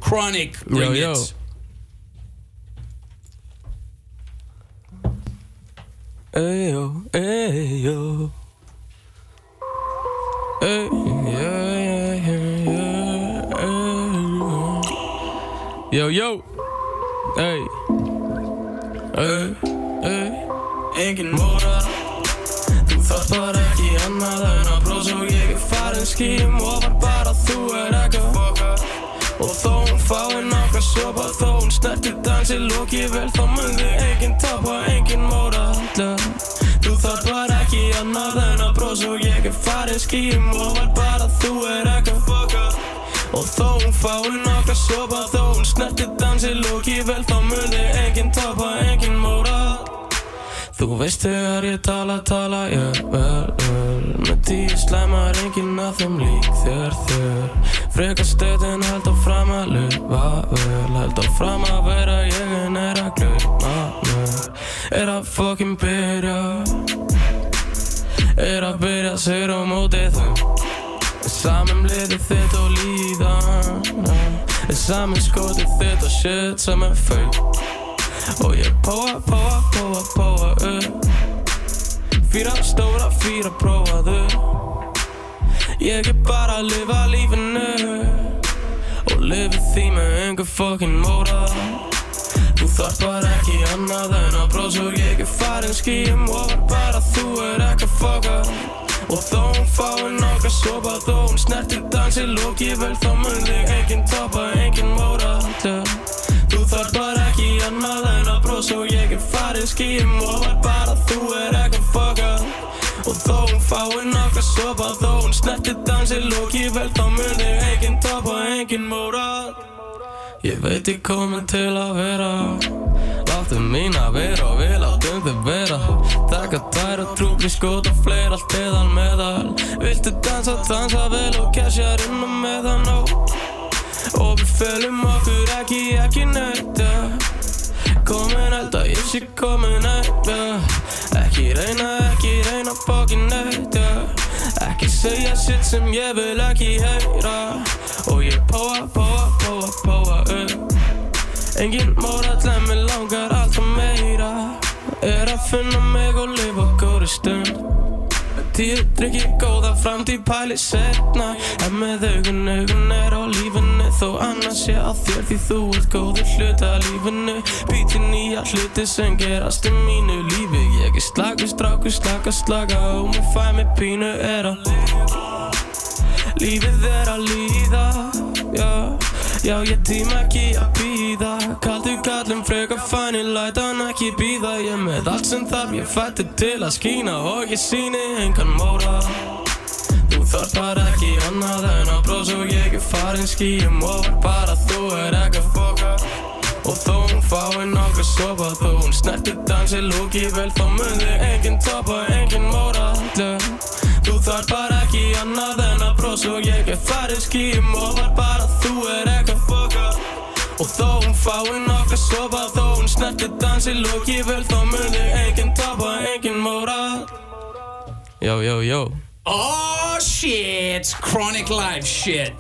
Chronic, bring it. Ayo, ayo. Hey, yeah. Yo. Hey. Engin móra. Þú þarft bara ekki annað en að brosa og ég farin skýjum og var bara þú ekki að fokka. Og þó hún fái nokkra sopa, þó hún snertir dansi loki vel, þá mun þig enginn tapa, enginn móra. Þú þarft bara ekki annað en að brosa og ég farin skýjum og var bara þú ekki að fokka. Og þó hún fái nokkra sopa, þó hún snertir dansi loki vel, þá mun þig enginn tapa, enginn móra. Þú veist þegar ég tala, ég vel með 10 slæmar, enginn að þeim lík þér Frekar stöðin held áfram að lifa vel, held áfram að vera ég en að gleyma mér að fucking byrja sér á móti þau Saman liðið þitt og líðan Saman skotið þitt og shit sem fake Og ég póa upp 4 stóra, 4 prófaðu Ég bara að lifa lífinu Og lifi því með engu fucking móra Þú þarft bara ekki annað en að brosa Og ég farin skýjum og var bara þú ekki að fokka Og þó hún fái nokkra sopa Þó hún snertir dansi loki vel Þá mun þig enginn tapa, enginn móra Þú þarft bara ekki annað en að brosa Og ég farin skýjum og var bara þú ekki að fokka Og þó hún fái nokkra sopa Þó hún snertir dansi loki vel Þá mun þig enginn tapa, enginn móra Ég veit ég komin til að vera Láttu mín að vera og við láttum þig vera Taka 2 og trúbli skot og fleir allt eðal meðal Viltu dansa vel og cashjar inn og meðan Og við fölum okkur ekki neitt Komin held að ég sé komin Ekki reyna fucking neitt Ekki segja shit sem ég vil ekki heyra Og ég póa upp Enginn móra mig langar alltaf meira að finna mig og lifa góðri stund 10 drykki góða framtíð pæli seinna En með augun á lífinu Þó annars sé á þér því þú ert góður hluti af lífinu Býti nýja hluti sem gerast í mínu lífi Ég slakur strákur, slaka og mér fæ mig pínu að Lífið að líða, já ég tíma ekki að bíða Kaldur kallum frekar fæn, ég læt hann ekki bíða Ég með allt sem þarf, ég fættur til að skína Og ég sýni engan móra Þú þarft bara ekki annað en að brosa Og ég farin skýjum og var bara þú ekki að fokka Og þó hún fái nokkra sopa Þó hún snertir dansi loki vel Þá mun þig enginn tapa, enginn móra Þú þarft bara ekki annað en að brosa Og ég farin skýjum og var bara þú ekki að fokka Og þó hún fái nokkra sopa Þó hún snertir dansi loki vel Þá mun þig enginn tapa, enginn móra Yo Oh shit, Chronic live shit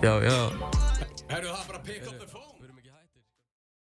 Yo